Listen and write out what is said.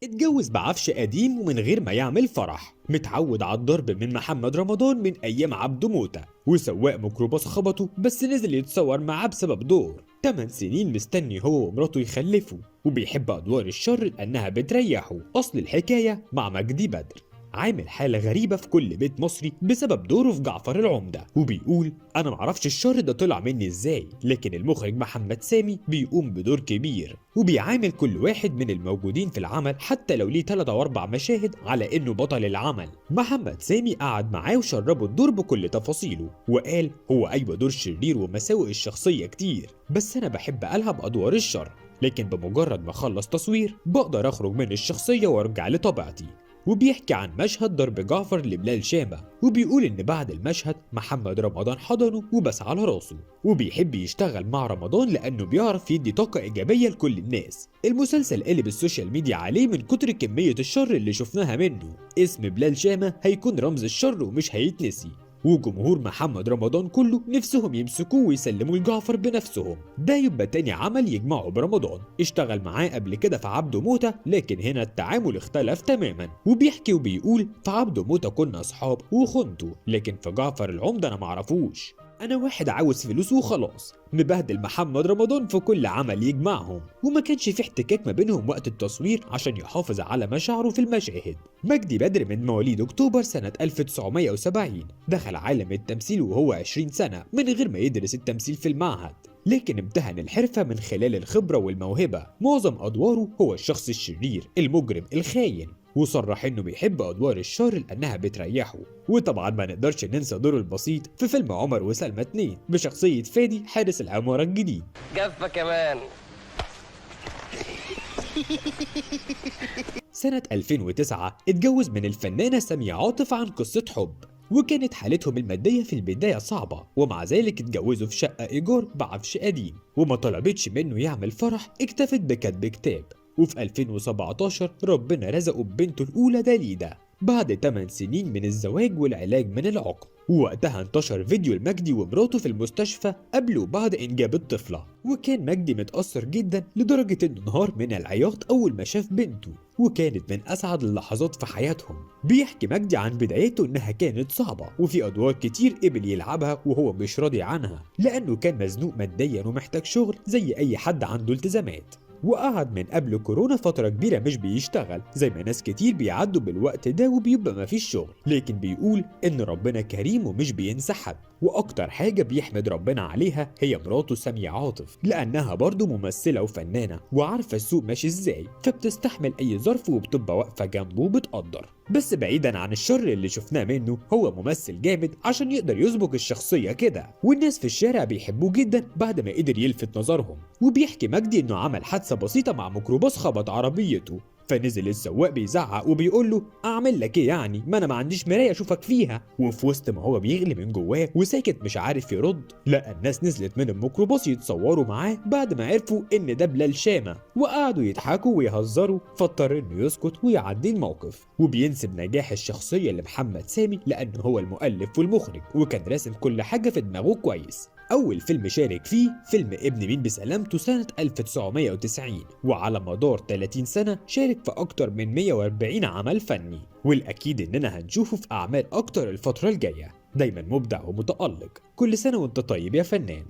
اتجوز بعفش قديم ومن غير ما يعمل فرح، متعود على الضرب من محمد رمضان من ايام عبده موتة، وسواق ميكروباص خبطه بس نزل يتصور معاه بسبب دور. 8 سنين مستني هو ومراته يخلفوا، وبيحب ادوار الشر لانها بتريحه. اصل الحكاية مع مجدي بدر، عامل حالة غريبة في كل بيت مصري بسبب دوره في جعفر العمدة، وبيقول أنا معرفش الشر ده طلع مني إزاي، لكن المخرج محمد سامي بيقوم بدور كبير وبيعامل كل واحد من الموجودين في العمل حتى لو ليه 3 أو 4 مشاهد على إنه بطل العمل. محمد سامي قعد معاه وشربه الدور بكل تفاصيله، وقال هو أيوة دور شرير ومساوئ الشخصية كتير، بس أنا بحب ألعب أدوار الشر، لكن بمجرد ما أخلص تصوير بقدر أخرج من الشخصية وأرجع لطبيعتي. وبيحكي عن مشهد ضرب جعفر لبلال شامة، وبيقول إن بعد المشهد محمد رمضان حضنه وبس على راسه، وبيحب يشتغل مع رمضان لأنه بيعرف يدي طاقة إيجابية لكل الناس. المسلسل قلب السوشيال ميديا عليه من كتر كمية الشر اللي شفناها منه. اسم بلال شامة هيكون رمز الشر ومش هيتنسي، وجمهور محمد رمضان كله نفسهم يمسكوه ويسلموه لجعفر بنفسهم. ده يبقى تاني عمل يجمعه برمضان، اشتغل معاه قبل كده في عبده موتة، لكن هنا التعامل اختلف تماما. وبيحكي وبيقول في عبده موتة كنا اصحاب وخنته، لكن في جعفر العمدة انا معرفوش، انا واحد عاوز فلوس وخلاص. مبهدل محمد رمضان في كل عمل يجمعهم، وما كانش في احتكاك ما بينهم وقت التصوير عشان يحافظ على مشاعره في المشاهد. مجدي بدر من مواليد اكتوبر سنة 1970، دخل عالم التمثيل وهو 20 سنة من غير ما يدرس التمثيل في المعهد، لكن امتهن الحرفة من خلال الخبرة والموهبة. معظم أدواره هو الشخص الشرير المجرم الخاين، وصرح انه بيحب ادوار الشر لانها بتريحه. وطبعا ما نقدرش ننسى دوره البسيط في فيلم عمر وسلمى 2 بشخصية فادي حارس العمارة الجديد. جفة كمان. سنة 2009 اتجوز من الفنانة سامية عاطف عن قصة حب، وكانت حالتهم المادية في البداية صعبة، ومع ذلك اتجوزوا في شقة إيجار بعفش قديم، وما طلبتش منه يعمل فرح، اكتفت بكتب كتاب. وفي 2017 ربنا رزقه ببنته الأولى داليدا بعد 8 سنين من الزواج والعلاج من العقم. ووقتها انتشر فيديو لمجدي ومراته في المستشفى قبل وبعد إنجاب الطفلة، وكان مجدي متأثر جدا لدرجة إنه انهار من العياط أول ما شاف بنته، وكانت من أسعد اللحظات في حياتهم. بيحكي مجدي عن بدايته إنها كانت صعبة، وفي أدوار كتير قبل يلعبها وهو مش راضي عنها لأنه كان مزنوق ماديا ومحتاج شغل زي أي حد عنده التزامات. وقعد من قبل كورونا فترة كبيرة مش بيشتغل زي ما ناس كتير بيعدوا بالوقت ده وبيبقى مفيش شغل، لكن بيقول إن ربنا كريم ومش بينسى حد. وأكتر حاجة بيحمد ربنا عليها هي مراته سامية عاطف، لأنها برضه ممثلة وفنانة وعارفة السوق ماشي إزاي، فبتستحمل أي ظرف وبتبقى واقفة جنبه وبتقدر. بس بعيدا عن الشر اللي شفناه منه، هو ممثل جامد عشان يقدر يسبق الشخصية كده، والناس في الشارع بيحبوه جدا بعد ما قدر يلفت نظرهم. وبيحكي مجدي إنه عمل حادثة بسيطة مع ميكروباص خبط عربيته، فنزل السواق بيزعق وبيقول له اعمل لك ايه يعني، ما انا ما عنديش مرايه اشوفك فيها. وفي وسط ما هو بيغلي من جواه وساكت مش عارف يرد، لا الناس نزلت من الميكروباص يتصوروا معاه بعد ما عرفوا ان ده بلال شامة، وقعدوا يضحكوا ويهزروا، فاضطر انه يسكت ويعدي الموقف. وبينسب نجاح الشخصيه لمحمد سامي لانه هو المؤلف والمخرج، وكان راسم كل حاجه في دماغه كويس. أول فيلم شارك فيه فيلم ابن مين بسلامته سنة 1990، وعلى مدار 30 سنة شارك في أكتر من 140 عمل فني، والأكيد إننا هنشوفه في أعمال أكتر الفترة الجاية. دايما مبدع ومتألق، كل سنة وانت طيب يا فنان.